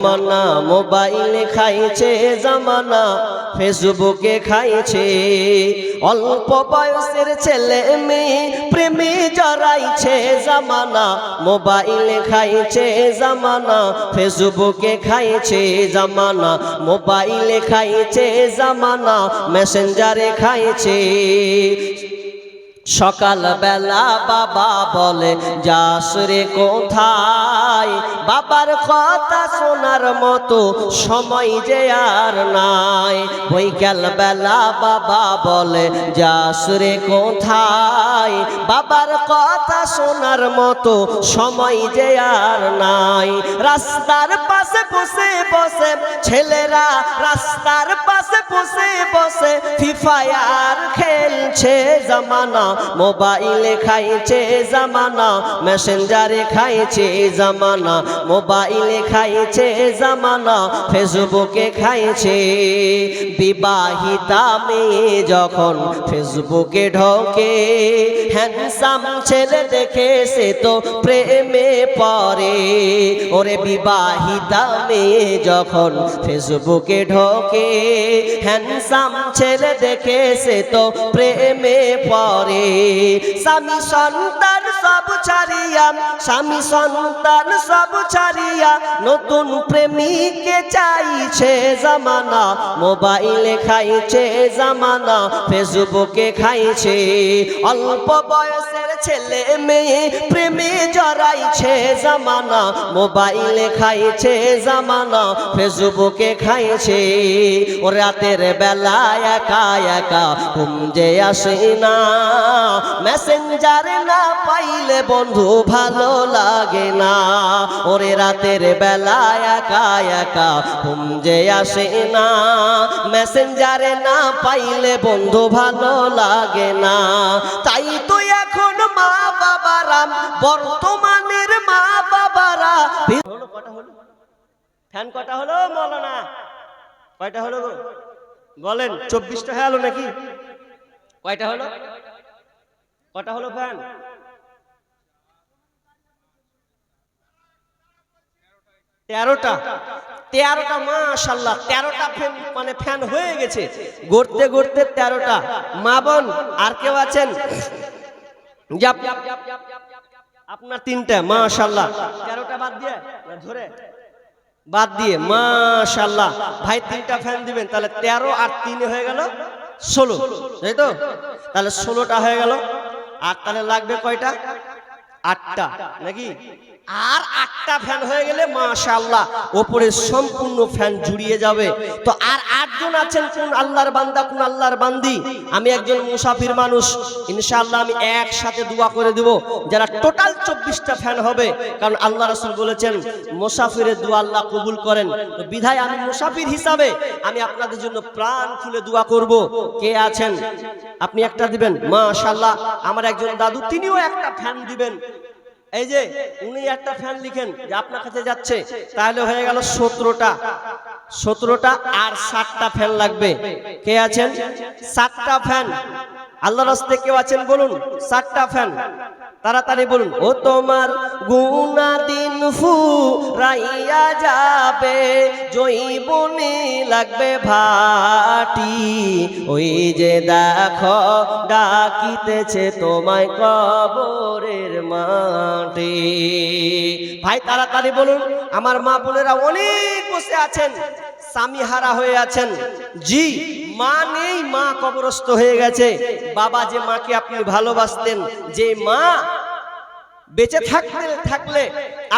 জামানা মোবাইলে খাইছে জামানা, ফেসবুকে খাইছে, অল্প বয়সের ছেলে মেয়ে প্রেমে জড়াইছে জামানা, মোবাইলে খাইছে জামানা, ফেসবুকে খাইছে জামানা, মোবাইলে খাইছে জামানা, মেসেঞ্জারে খাইছে। সকাল বেলা বাবা বলে যাস রে কোথায়, বাবার কথা শোনার মতো সময় যে আর নাই। বৈকাল বেলা বাবা বলে যাস রে কোথায়, বাবার কথা শোনার মতো সময় যে আর নাই। রাস্তার পাশে বসে বসে ছেলেরা, রাস্তার পাশে বসে বসে ফ্রি ফায়ার খেলছে জামানা, মোবাইলে খাইছে জামানা, মেসেঞ্জারে খাইছে জামানা, মোবাইলে খাইছে জামানা, ফেসবুকে খাইছে। বিবাহিতা মেয়ে যখন ফেসবুকে ঢোকে, হ্যান্ডসাম ছেলে দেখে সে তো প্রেমে পড়ে। ওরে বিবাহিতা মেয়ে যখন ফেসবুকে ঢোকে, হ্যান্ডসাম ছেলে দেখে সে তো প্রেমে পড়ে। স্বামী সন্তান সব ছাড়িয়া, স্বামী সন্তান সব ছাড়িয়া নতুন প্রেমিককে চাইছে জামানা, মোবাইলে খাইছে জামানা, ফেসবুকে খাইছে। অল্প বয়সের ছেলে মেয়ে প্রেমে জড়াইছে জামানা, মোবাইলে খাইছে জামানা, ফেসবুকে খাইছে। ও রাতের বেলা একা একা ঘুম যে আসে না, মেসেঞ্জারে না পাইলে বন্ধু ভালো লাগে না। ওরে রাতের বেলা একা একা ঘুম যে আসে না, মেসেঞ্জারে না পাইলে বন্ধু ভালো লাগে না। তাই তো এখন মা বাবারা, বর্তমানের মা বাবারা কটা হলো, ফ্যান কটা হলো মৌলানা, কয়টা হলো বলেন? 24টা হলো নাকি? কয়টা হলো? কটা হলো ফ্যান? 13টা। 13টা মাশাআল্লাহ, 13টা ফ্যান, মানে ফ্যান হয়ে গেছে গড়তে গড়তে 13টা। মা বোন আর কেউ আছেন? আপনার 3টা মাশাআল্লাহ। 13টা বাদ দিয়ে ধরে বাদ দিয়ে মাশাআল্লাহ ভাই 3টা ফ্যান দিবেন, তাহলে 13 আর 3 হয়ে গেল 16, তাই তো? তাহলে 16টা হয়ে গেল। আর তাহলে লাগবে কয়টা? 8টা নাকি? আর 8টা ফ্যান হয়ে গেলে মাশাআল্লাহ উপরে সম্পূর্ণ ফ্যান জুড়িয়ে যাবে। তো আর 8 জন আছেন, কোন আল্লাহর বান্দা, কোন আল্লাহর বান্দি? আমি একজন মুসাফির মানুষ, ইনশাআল্লাহ আমি একসাথে দোয়া করে দেব যারা টোটাল 24টা ফ্যান হবে। কারণ আল্লাহ রাসূল বলেছেন মুসাফিরের দোয়া আল্লাহ কবুল করেন। তো বিধায় আমি মুসাফির হিসাবে আমি আপনাদের জন্য প্রাণ খুলে দোয়া করব। কে আছেন? আপনি একটা দিবেন মাশাআল্লাহ। আমার একজন দাদু, তিনিও একটা ফ্যান দিবেন। এই যে উনি একটা ফ্যান লিখেন যে আপনার কাছে যাচ্ছে, তাহলে হয়ে গেল 17টা। 17টা আর 7টা ফ্যান লাগবে। কে আছেন? 7টা ফ্যান। আল্লাহর রাস্তায় কেউ আছেন বলুন? 7টা ফ্যান তাড়াতাড়ি বলুন। ও তোমার গুনাহ দিন ফুরাইয়া যাবে, জৈবনে লাগবে ভাটি, ওই যে দেখো ডাকিতেছে তোমায় কবরের মাটি। ভাই তাড়াতাড়ি বলুন। আমার মা বোনেরা অনেক বসে আছেন, স্বামী হারা হয়ে আছেন। জি, মা নেই, মা কবরস্থ হয়ে গেছে। বাবা যে মাকে আপনি ভালোবাসতেন, যে মা বেঁচে থাকলে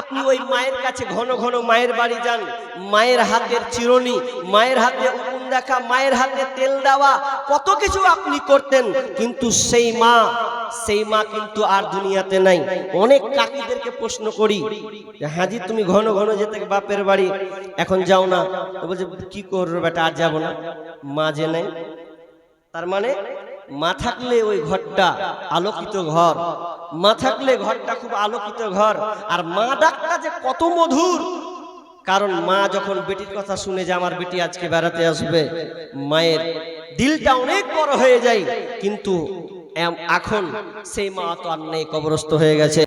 আপনি ওই মায়ের কাছে ঘন ঘন মায়ের বাড়ি যান, মায়ের হাতের চিরুনি, মায়ের হাতে উকুন দেখা, মায়ের হাতে তেল দেওয়া, কত কিছু আপনি করতেন। কিন্তু সেই মা কিন্তু আর দুনিয়াতে নাই। অনেক কাকিদেরকে প্রশ্ন করি, হাজি তুমি ঘন ঘন যেতে বাপের বাড়ি, এখন যাও না? বলছে কি করবো বেটা, আর যাবো না, মা যে নাই। তার মানে মা থাকলে ওই ঘরটা আলোকিত ঘর, মা থাকলে ঘরটা খুব আলোকিত ঘর। আর মা ডাকটা যে কত মধুর, কারণ মা যখন বেটির কথা শুনে যে আমার বেটি আজকে বেড়াতে আসবে, মায়ের দিলটা অনেক বড় হয়ে যায়। কিন্তু এখন সেই মা তো আর নেই, কবরস্থ হয়ে গেছে।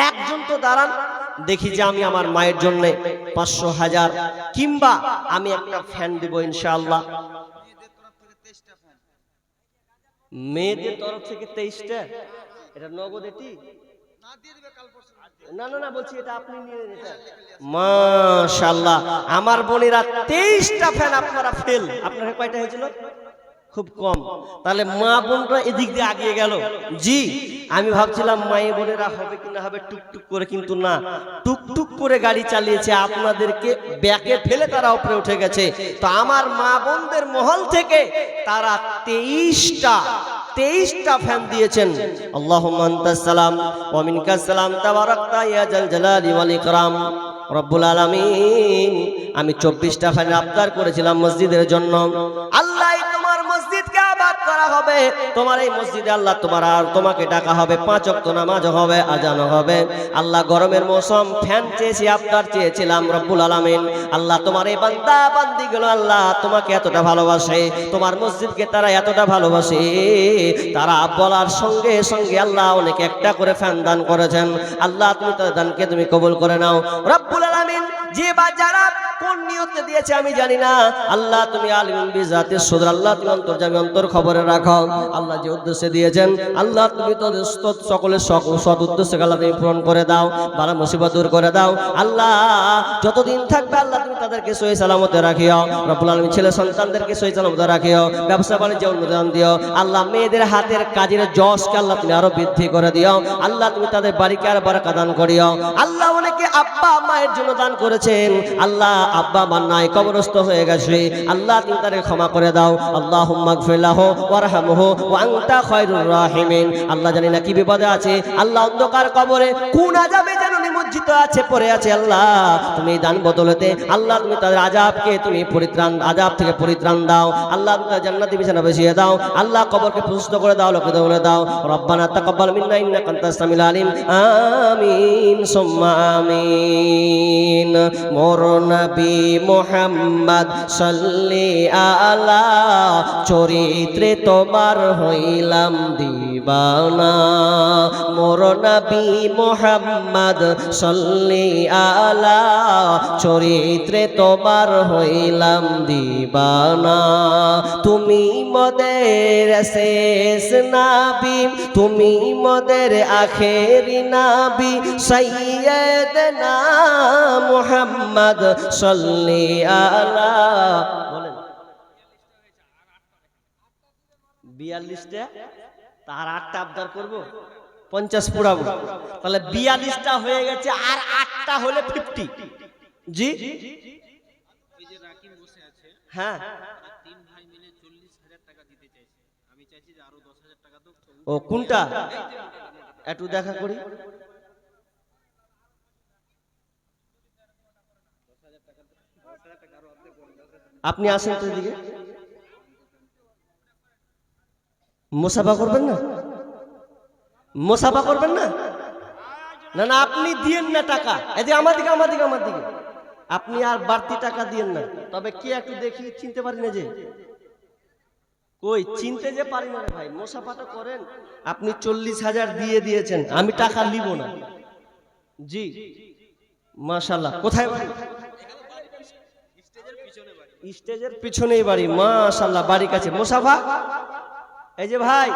একজন তো দাঁড়ান, দেখি যে আমি আমার মায়ের জন্য 500, 1000 কিংবা আমি একটা ফ্যান দেব ইনশাআল্লাহ। মেয়েদের তরফ থেকে 23টা, এটা নগদ? এটি না না না, বলছি এটা আপনি নিয়ে নিন এটা। মাশাআল্লাহ, আমার বোনেরা 23টা ফ্যান আপনারা ফেল। আপনার কয়টা হয়েছিল? খুব কম। তাহলে মা বোনরা এদিক দিয়ে আগিয়ে গেল। জি, আমি ভাবছিলাম মায়ে বোনেরা হবে কি না হবে টুকটুক করে, কিন্তু না, টুকটুক করে গাড়ি চালিয়েছে, আপনাদেরকে ব্যাকে ফেলে তারা উপরে উঠে গেছে। তো আমার মা বোনদের মহল থেকে তারা 23টা ফ্যান দিয়েছেন। আল্লাহুম্মা আনতাস সালাম ওয়া মিনকাস সালাম তাবারাকতা ইয়া জাল জালালি ওয়াল ইকরাম রব্বুল আলামিন। আমি 24টা ফ্যান আবদার করেছিলাম মসজিদের জন্য। আল্লাহ তোমার মসজিদকে আবাদ করা হবে, তোমার এই মসজিদে আল্লাহ তোমার আর তোমাকে ডাকা হবে, 5 ওয়াক্ত নামাজ হবে, আজান হবে। আল্লাহ গরমের মৌসুম, ফ্যান চেয়েছি, আবদার চেয়েছিলাম রব্বুল আলামিন। আল্লাহ তোমার এই বান্দা বান্দিগুলো আল্লাহ তোমাকে এতটা ভালোবাসে, তোমার মসজিদকে তারা এতটা ভালোবাসে, তারা বলার সঙ্গে সঙ্গে আল্লাহ অনেক একটা করে ফ্যান দান করেছেন। আল্লাহ তুমি তাদের দানকে তুমি কবুল করে নাও রব্বুল আলামিন। যে বা যারা কোন নিয়তে দিয়েছে আমি জানি না, আল্লাহ তুমি আলিমুল বিজাতে সুদর, আল্লাহ তুমি অন্তর্যামী, অন্তর খবরে রাখো। আল্লাহ যে উদ্দেশ্যে দিয়েছেন আল্লাহ তুমি তো সকলের সৎ উদ্দেশ্যে আল্লাহ তুমি পূরণ করে দাও, বালা মুসিবত দূর করে দাও। আল্লাহ যতদিন থাকবে আল্লাহ তুমি তাদেরকে সহি সালামতে রাখিও রব্বুল আলামিন। ছেলে সন্তানদেরকে সহি সালামতে রাখিও, ব্যবসা বাণিজ্যে উন্নয়ন দিও। আল্লাহ মেয়েদের হাতের কাজের যশকে আল্লাহ তুমি আরো বৃদ্ধি করে দিও। আল্লাহ তুমি তাদের বাড়িকে আর বারাকা দান করিও। আল্লাহ অনেকে আব্বা মায়ের জন্য দান করেছেন, আল্লাহ আব্বা মা নাই, কবরস্থ হয়ে গেছে, আল্লাহ তুমি তাদের ক্ষমা করে দাও। আল্লাহুম্মা গফির লাহু ওয়ারহামহু ওয়া আনতা খায়রুর রাহিমিন। আল্লাহ জানি না কি বিপদে আছে, আল্লাহ অন্ধকার কবরে কোন আযাবে যেন নিমজ্জিত আছে, পড়ে আছে, আল্লাহ তুমি দান বদলতে আল্লাহ তুমি তাদের আযাবকে তুমি পরিত্রাণ, আযাব থেকে পরিত্রাণ দাও। আল্লাহ তুমি তাদের জান্নাতি বিছানা বসিয়ে দাও। আল্লাহ কবরকে প্রশস্ত করে দাও, লোকে বলে দাও রব্বানা তাকাব্বাল মিন্না ইন্নাকা আনতাস সামিউল আলিম। আমিন সুম্মা আমিন। মোর নবী মুহাম্মদ সাল্লি আলা, চরিত্রে তোমার হইলাম দিবানা। মোর নবী মুহাম্মদ সাল্লি আলা, চরিত্রে তোমার হইলাম দিবানা। তুমি মোদের শেষ নবী, তুমি মোদের আখেরি নবী, সাইয়্যিদনা মুহাম্মদ সাল্লি আলা। বলেন 42টা, তার 8টা আবদার করব, 50 পুরাবো, তাহলে 42টা হয়ে গেছে, আর 8টা হলে 50। জি হ্যাঁ, ও কোনটা একটু দেখা করি। আপনি আসেন তো এদিকে, মুসাফা করবেন না? মুসাফা করবেন না? না না, আপনি দিয়েন না টাকা, এদিকে আমার দিকে, আমার দিকে, আমার দিকে। আপনি আর বাড়তি টাকা দিয়েন না। তবে কে একটু দেখি, চিনতে পারি না যে, কই চিনতে যে পারি না রে ভাই। মুসাফাটা করেন। আপনি 40,000 দিয়ে দিয়েছেন, আমি টাকা নিব না। জি মাশাআল্লাহ। কোথায় বাড়ি? স্টেজের পিছনেই বাড়ি। মাশাআল্লাহ, বাড়ি কাছে। মুসাফা এই যে ভাই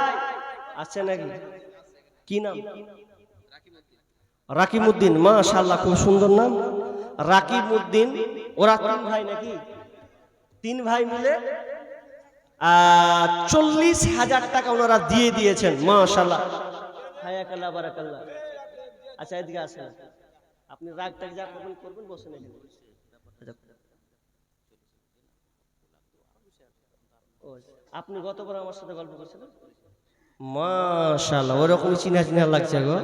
আছে নাকি? কি নাম? রাকিবউদ্দিন। মাশাআল্লাহ, খুব সুন্দর নাম, রাকিবউদ্দিন। ওরা 3 ভাই নাকি? 3 ভাই মিলে 40,000 টাকা ওনারা দিয়ে দিয়েছেন। মাশাআল্লাহ, হায়াকাল্লাহ, বারাকাল্লাহ। আচ্ছা এদিকে আসেন, আপনি রাগটাক যা করবেন করবেন, বসেন এখানে। আপনি গতবার আমার সাথে গল্প করছিলেন। মাশাআল্লাহ, ওরকমই চিনা চিনা লাগছে গো।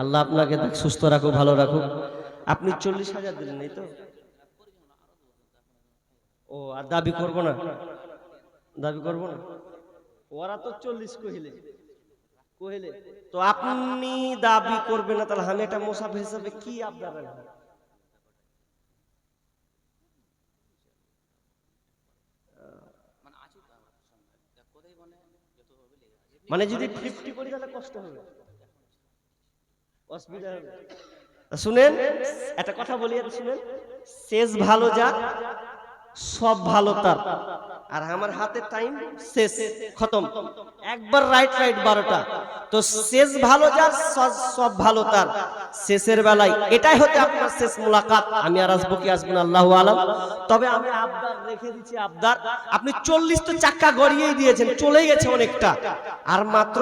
আল্লাহ আপনাকে সুস্থ রাখুক, ভালো রাখুক। আপনি 40,000 দিলেন, এই তো? ও, আর দাবি করব না, দাবি করব না। ওরা তো 40 কহিলে কহিলে, তো আপনি দাবি করবেন না, তাহলে আমি একটা মুসাফির হিসাবে কি আবদার রাখবো? মানে যদি 50 করি তাহলে কষ্ট হবে, অসুবিধা হবে। শুনেন একটা কথা বলি, শুনেন, শেষ ভালো যা সব ভালো তার। আর আমার হাতে টাইম শেষ, খতম, একবার রাইট 12টা। তো শেষ ভালো যার সব ভালো তার। শেষের বেলায় এটাই হতে আপনার শেষ মুলাকাত। আমি আর আসবো কি আসবো না আল্লাহু আলাম। তবে আমি আবদার রেখে দিচ্ছি, আবদার, আপনি 40 তো চাক্কা গড়িয়েই দিয়েছেন, চলে গেছে অনেকটা, আর মাত্র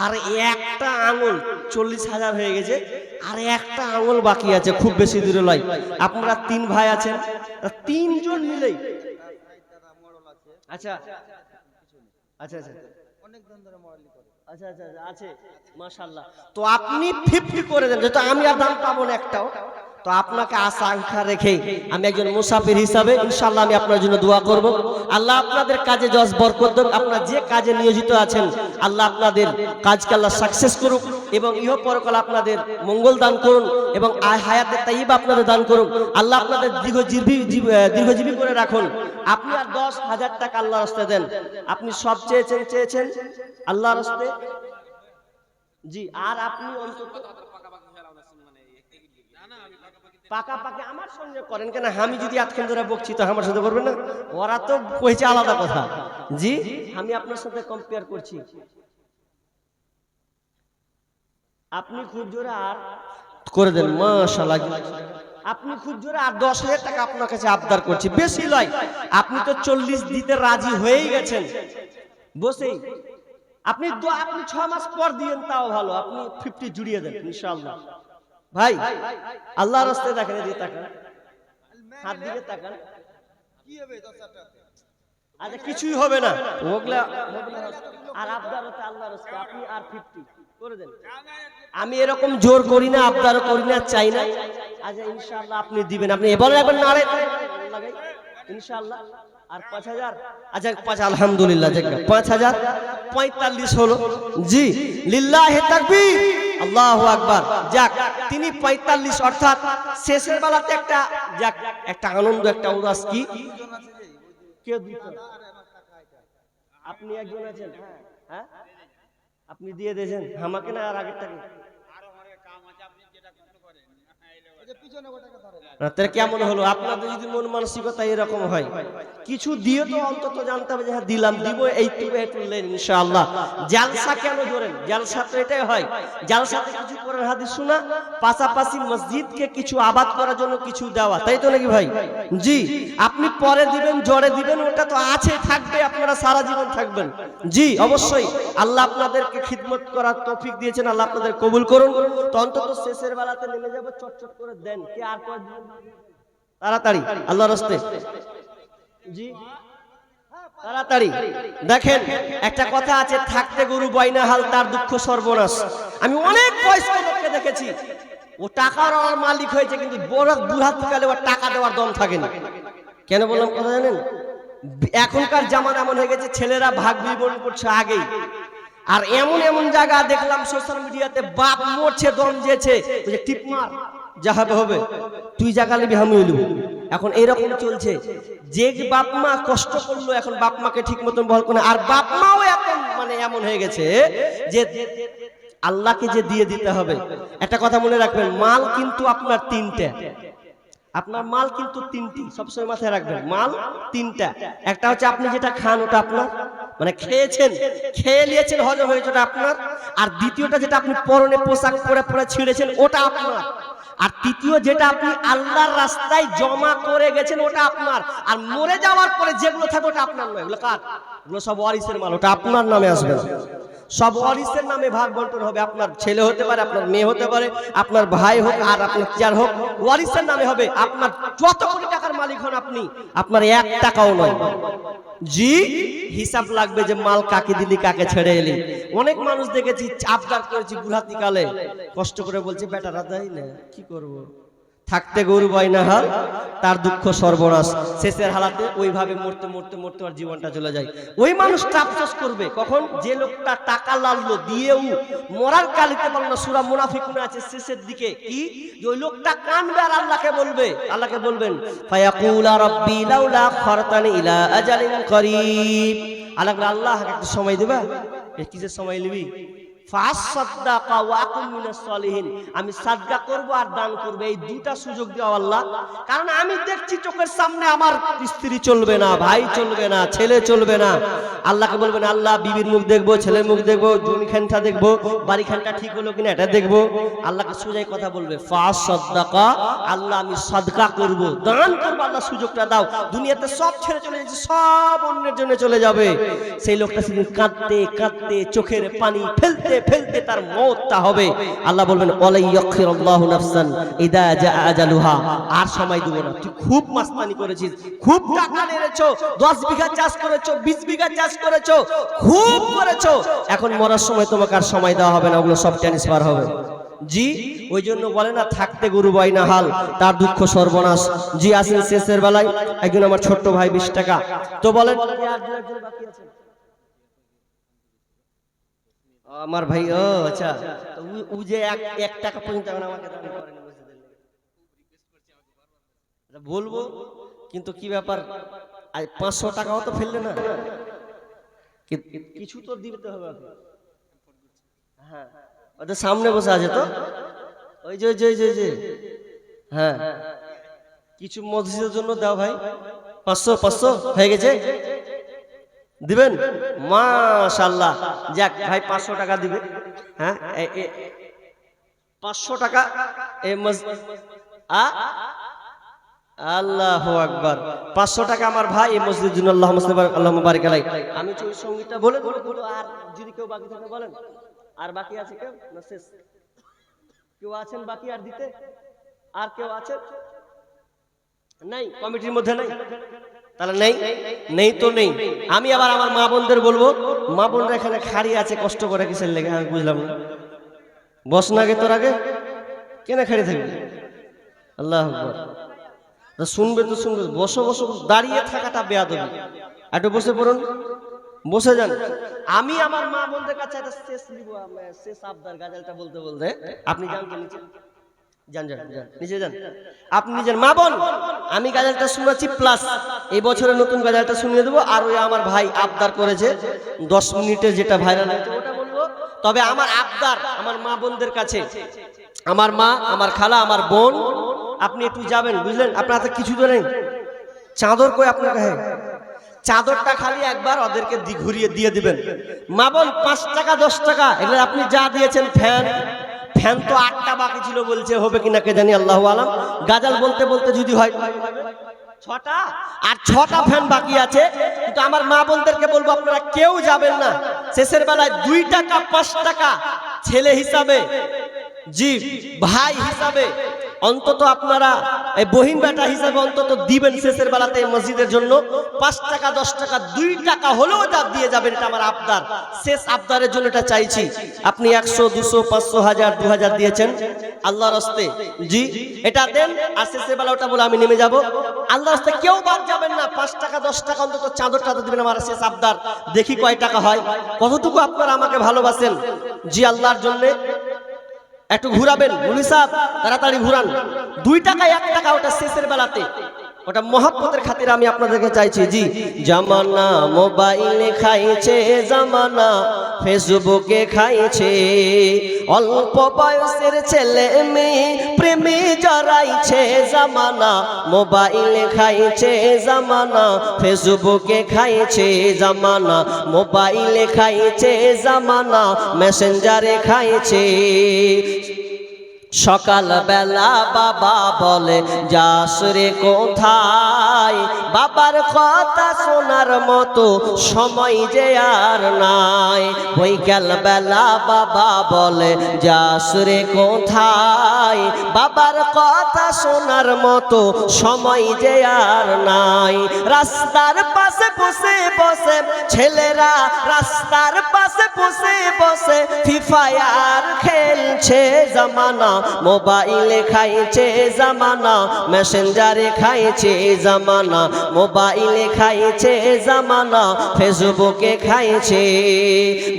আর একটা আঙুল 40,000 হয়ে গেছে, আর একটা আঙুল বাকি আছে, খুব বেশি দূরে নয়। আপনারা 3 ভাই আছেন, 3 জন মিলেই, আচ্ছা আচ্ছা আচ্ছা অনেক দিন ধরে মডেলিং করে, আচ্ছা আচ্ছা আছে মাশাআল্লাহ। তো আপনি 50 করে দেন, যেহেতু আমি আর দাম পাবো না একটাও। তো আপনাকে আশা আকাঙ্ক্ষা রেখে আমি একজন মুসাফির হিসাবে ইনশাআল্লাহ আমি আপনার জন্য দোয়া করব। আল্লাহ আপনাদের কাজে যশ বরকত দেন। আপনারা যে কাজে নিয়োজিত আছেন আল্লাহ আপনাদের কাজকে আল্লাহ সাকসেস করুক এবং ইহ পরকাল আপনাদের মঙ্গল দান করুন এবং হায়াতে তাইয়্যিবা আপনাদের দান করুন। আল্লাহ আপনাদের দীর্ঘজীবী করে রাখুন। আপনি আর 10,000 টাকা আল্লাহর রাস্তায় দেন। আপনি সব চেয়েছেন আল্লাহর রাস্তায়, জি। আর আপনি অন্তত পাকাপাকি আমার সঙ্গে করেন কেন? আমি যদি এতক্ষণ ধরে বকছি তো আমার সাথে করবেন না? ওরা তো কইছে আলাদা কথা, জি। আমি আপনার সাথে কম্পেয়ার করছি। আপনি খুব জোরে আর করে দেন মাশাআল্লাহ। আপনি খুব জোরে আর 10,000 টাকা আপনার কাছে আবদার করছি, বেশি নয়। আপনি তো 40 দিতে রাজি হয়েই গেছেন বসেই। আপনি 6 মাস পর দিয়েন তাও ভালো, আপনি 50 জুড়িয়ে দেন ইনশাআল্লাহ। ভাই আল্লাহর রাস্তায় দেখেন, এদিকে তাকান, হাত দিকে তাকান, কি হবে 10,000 টাকা? আচ্ছা কিছুই হবে না ওগুলা। আর আবদার হতে আল্লাহর রাস্তায় আপনি আর 50 করে দেন। আমি এরকম জোর করি না, আবদার করি না, চাই না। আচ্ছা ইনশাআল্লাহ আপনি দিবেন। আপনি এবারে একবার নারে লাগাই ইনশাআল্লাহ। আর 5,000, আচ্ছা 5, আলহামদুলিল্লাহ, 5,000 45 হলো, জি। লিল্লাহি তাকবীর, আল্লাহু আকবার। যাক, তিনি 45, অর্থাৎ শেষের বেলাতে একটা যাক একটা আনন্দ, একটা উদাস। কি কেউ দিত? আপনি একজন আছেন, হ্যাঁ আপনি দিয়ে দিয়েছেন আমাকে না, আর আগের টাকা তাহলে কেমন হলো? আপনাদের যদি মন মানসিকতা এরকম হয়, কিছু দিয়ে তো অন্তত জানতে হবে যে হ্যাঁ দিলাম, দিব, এইটুকু ইনশাআল্লাহ। জালসা কেন ধরেন? জালসা তো এটাই হয়, জালসাতে কিছু করার হাদিস শোনা, পাশাপাশি মসজিদকে কিছু আবাদ করার জন্য কিছু দেওয়া, তাই তো নাকি ভাই? জি। আপনি পরে দিবেন, জোরে দিবেন, ওটা তো আছে, থাকবে, আপনারা সারা জীবন থাকবেন, জি অবশ্যই। আল্লাহ আপনাদেরকে খিদমত করার তৌফিক দিয়েছেন, আল্লাহ আপনাদের কবুল করুন। তো অন্তত শেষের বেলাতে নেমে যাবো, চটচট করে দেন। কে আর তাড়াতাড়ি আল্লাহর রাস্তায়, জি তাড়াতাড়ি। দেখেন একটা কথা আছে, থাকতে গরু বয়না হাল, তার দুঃখ সর্বনাশ। আমি অনেক বয়স্ক লোককে দেখেছি, ও টাকার মালিক হয়েছে, কিন্তু বুড়াকালে ওর টাকা দেওয়ার দম থাকেনি। কেন বললাম কথা জানেন? এখনকার জামানা এমন হয়ে গেছে, ছেলেরা ভাগ বিবরণ করছে আগেই। আর এমন এমন জায়গা দেখলাম সোশ্যাল মিডিয়াতে, বাপ মরছে, দম দিয়েছে, টিপ মার, যা হবে হবে, তুই জায়গা নিবি, আমি নিব। এখন এরকম চলছে, যে বাপ মা কষ্ট করলো, এখন বাপ মাকে ঠিক মতন বল করে। আর বাপ মাও এখন মানে এমন হয়ে গেছে যে আল্লাহকে যে দিয়ে দিতে হবে। একটা কথা মনে রাখবেন, মাল কিন্তু আপনার 3টে, আপনার মাল কিন্তু 3টি, সবসময় মাথায় রাখবেন, মাল 3টা। একটা হচ্ছে আপনি যেটা খান, ওটা আপনার, মানে খেয়েছেন, খেয়ে নিয়েছেন, হজম হয়েছে, ওটা আপনার। আর দ্বিতীয়টা যেটা আপনি পরনে পোশাক পরে পরে ছিঁড়েছেন, ওটা আপনার। আর তৃতীয় যেটা আপনি আল্লাহর রাস্তায় জমা করে গেছেন, ওটা আপনার। আর মরে যাওয়ার পরে যেগুলো থাকে ওটা আপনার নয়, এগুলো কার? এগুলো সব ওয়ারিসের মাল, ওটা আপনার নামে আসবে না। সব ওয়ারিসের নামে ভাগ বন্টন হবে। আপনার ছেলে হতে পারে, আপনার মেয়ে হতে পারে, আপনার ভাই হোক আর আপনার যার হোক, ওয়ারিসের নামে হবে। আপনার যত কোটি টাকার মালিক হন আপনি, আপনার 1 টাকাও নয়, জি। হিসাব লাগবে যে মাল কাকে দিলি, কাকে ছেড়ে এলি। অনেক মানুষ দেখেছি, আবদার করেছি বুড়াতি কালে, কষ্ট করে বলছে বেটারা দেয় না, কি করব? থাকতে গরু বয়না হাল, তার দুঃখ সর্বনাশ। শেষের হালাতে ওইভাবে মরতে মরতে মরতে ওর জীবনটা চলে যায়। ওই মানুষটা আফসোস করবে কখন? যে লোকটা টাকা লাললো, দিয়েও মরার কালিতে পারল না। সূরা মুনাফিকুনে আছে শেষের দিকে, কি ওই লোকটা কানবে আর আল্লাহকে বলবে, আল্লাহকে বলবেন ফায়াকুলা রাব্বি লাউলা আখখারতানি ইলা আজালিন করিব। আল্লাহ একটু সময় দিবা। কিসের সময় নিবি? ফাসাদদাকা ওয়া আকুম মিনাস সালিহিন, আমি সাদকা করব আর দান করব, এই দুটা সুযোগ দাও আল্লাহ। কারণ আমি দেখছি চোখের সামনে আমার স্ত্রী চলবে না, ভাই চলবে না, ছেলে চলবে না। আল্লাহকে বলবেন আল্লাহ বিবির মুখ দেখবো, ছেলের মুখ দেখবো, জমি খানটা দেখবো, বাড়ি খানটা ঠিক হলো কিনা এটা দেখবো। আল্লাহকে সোজাই কথা বলবে ফাসাদদাকা, আল্লাহ আমি সাদকা করব, দান করব, আল্লাহ সুযোগটা দাও। দুনিয়াতে সব ছেড়ে চলে যাচ্ছে, সব অন্যের জন্য চলে যাবে। সেই লোকটা সেদিন কাঁদতে কাঁদতে চোখের পানি ফেলতে ফেলতে তার মওতটা হবে। আল্লাহ বলবেন ওয়ালাই ইয়াখিরুল্লাহু নাফসান ইদা জাআ আজালুহা, আর সময় দেব না। তুই খুব মাস্তানি করেছিস, খুব টাকা মেরেছো, 10 বিঘা চাষ করেছো, 20 বিঘা চাষ করেছো, খুব করেছো, এখন মরার সময় তোমাকে আর সময় দেওয়া হবে না, ওগুলো সব ট্রান্সফার হবে। জি, ওই জন্য বলে না থাকতে গরু বাইনা হাল, তার দুঃখ সর্বনাশ। জি আসেন শেষের বেলায় একজন আমার ছোট্ট ভাই 20 টাকা তো বলেন আমার ভাই। ও আচ্ছা, ও যে 1 টাকা পর্যন্ত আমাকে দান করেন বলবো, কিন্তু কি ব্যাপার 500 টাকাও তো ফেললে না, কিছু তো দিতে হবে। হ্যাঁ ওদের সামনে বসে আছে তো, ওই যে হ্যাঁ, কিছু মসজিদের জন্য দাও ভাই। 500 হয়ে গেছে, দিবেন? মাশাআল্লাহ, যাক ভাই 500 টাকা দিবে। হ্যাঁ 500 টাকা আল্লাহু আকবার, 500 টাকা আমার ভাই এই মসজিদের জন্য। আল্লাহুম্মা বারিক আলাইহি। আমি ওই সঙ্গীতটা বলে বলো, আর যদি কেউ বাকি থাকে বলেন। আর বাকি আছে কেউ না শেষ? কেউ আছেন বাকি আর দিতে? আর কেউ আছেন? নাই, কমিটির মধ্যে নাই, তাহলে নেই তো নেই। আমি আবার আমার মা বোনদের বলবো, মা বোনরা এখানে খাড়ি আছে, কষ্ট করে কিসের লেগে আমি বুঝলাম না। বস না আগে, তোর আগে কেন খাড়ি থাকবে? আল্লাহু আকবার, শুনবে তো শুনবে, বসো বসো, দাঁড়িয়ে থাকাটা বেয়াদবি। একটু বসে পড়ুন, বসে যান। আমি আমার মা বোনদের কাছে একটা শেষ নিব, শেষ আবদার গাজালটা বলতে বলতে। আপনি যান তো নিচে, যান নিচে যান, আপনি নিজের মা বোন। আমি গাজালটা শুনেছি প্লাস এই বছরের নতুন গাজালটা শুনিয়ে দেবো। আর ওই আমার ভাই আবদার করেছে 10 মিনিটে যেটা ভাইরাল হয়েছে ওটা বলবো। তবে আমার আবদার আমার মা বোনদের কাছে, আমার মা, আমার খালা, আমার বোন, আপনি একটু যাবেন, বুঝলেন? আপনার হাতে কিছু তো নেই, চাদর কই আপনার কাছে? চাদরটা খালি একবার ওদেরকে ঘুরিয়ে দিয়ে দিবেন। মা বোন 5 টাকা 10 টাকা এগুলো আপনি যা দিয়েছেন। ফ্যান তো 8টা বাকি ছিল, বলছে হবে কিনা কে জানি, আল্লাহু আলাম। গাজাল বলতে বলতে যদি হয় 6টা, আর 6টা ফ্যান বাকি আছে। কিন্তু আমার মা বোনদেরকে বলবো আপনারা কেউ যাবেন না। শেষের বেলায় 2 টাকা 5 টাকা ছেলে হিসাবে, জি ভাই হিসাবে, অন্তত আপনারা এই বহিন বেটা হিসাবে অন্তত দিবেন শেষের বেলাতে মসজিদের জন্য। 5 টাকা 10 টাকা 2 টাকা হলেও যা দিয়ে যাবেন, এটা আমার আবদার, শেষ আবদারের জন্য এটা চাইছি। আপনি 100 200 500 1000 2000 দিয়েছেন আল্লাহর রাস্তে, জি এটা দেন। আর শেষের বেলা ওটা বলে আমি নেমে যাব। আল্লাহর রাস্তে কেউ বাদ যাবেন না। 5 টাকা 10 টাকা অন্তত চাদরটা দিবেন, আমার শেষ আবদার। দেখি কয় টাকা হয়, কতটুকু আপনারা আমাকে ভালোবাসেন। জি আল্লাহর জন্য একটু ঘুরাবেন মুলি সাহেব, তাড়াতাড়ি ঘুরান। 2 টাকা 1 টাকা ওটা শেষের বেলাতে, ওটা মহব্বতের খাতিরে আমি আপনাদেরকে চাইছি। জি জামানা মোবাইলে খাইছে, জামানা ফেসবুকে খাইছে, অল্প বয়সের ছেলে মেয়ে প্রেমে জড়াইছে, জামানা মোবাইলে খাইছে, জামানা ফেসবুকে খাইছে, জামানা মোবাইলে খাইছে, জামানা মেসেঞ্জারে খাইছে। সকাল বেলা বাবা বলে যাস রে কোথায়, বাবার কথা শোনার মতো সময় যে আর নাই। বৈকাল বেলা বাবা বলে যাস রে কোথায়, বাবার কথা শোনার মতো সময় যে আর নাই। রাস্তার পাশে বসে বসে ছেলেরা, রাস্তার পাশে বসে বসে ফ্রি ফায়ার খেলছে, জামানা মোবাইলে খাইছে, জামানা মেসেঞ্জারে খাইছে, জামানা মোবাইলে খাইছে জামানা ফেসবুকে খাইছে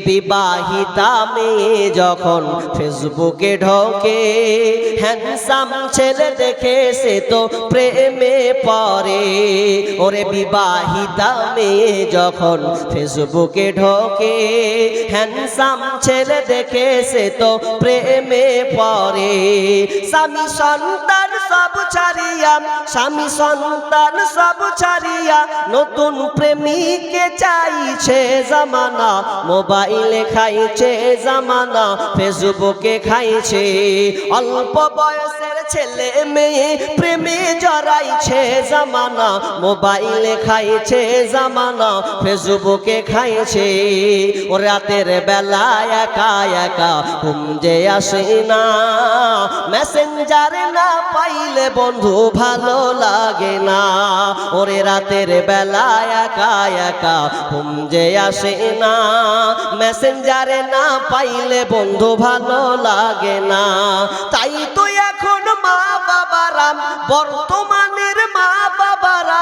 বিবাহিতা মেয়ে যখন ফেসবুকে ঢোকে হ্যান্ডসাম ছেলে দেখে সে তো প্রেমে পড়ে ওরে বিবাহিতা মেয়ে যখন ফেসবুকে ঢোকে হ্যান্ডসাম ছেলে দেখে সে তো প্রেমে পড়ে স্বামী সন্তান সব ছাড়িয়া স্বামী সন্তান সব ছাড়িয়া নতুন প্রেমিককে চাইছে জামানা মোবাইলে খাইছে জামানা ফেসবুকে খাইছে অল্প বয়সের ছেলে মেয়ে প্রেমে জড়াইছে জামানা মোবাইলে খাইছে জামানা ফেসবুকে খাইছে ও রাতের বেলা একা একা ঘুম যে আসে না মেসেঞ্জারে না পাইলে বন্ধু ভালো লাগে না ওরে রাতের বেলা একা একা ঘুম যে আসে না মেসেঞ্জারে না পাইলে বন্ধু ভালো লাগে না তাই তো এখন মা বাবারা বর্তমানের মা বাবারা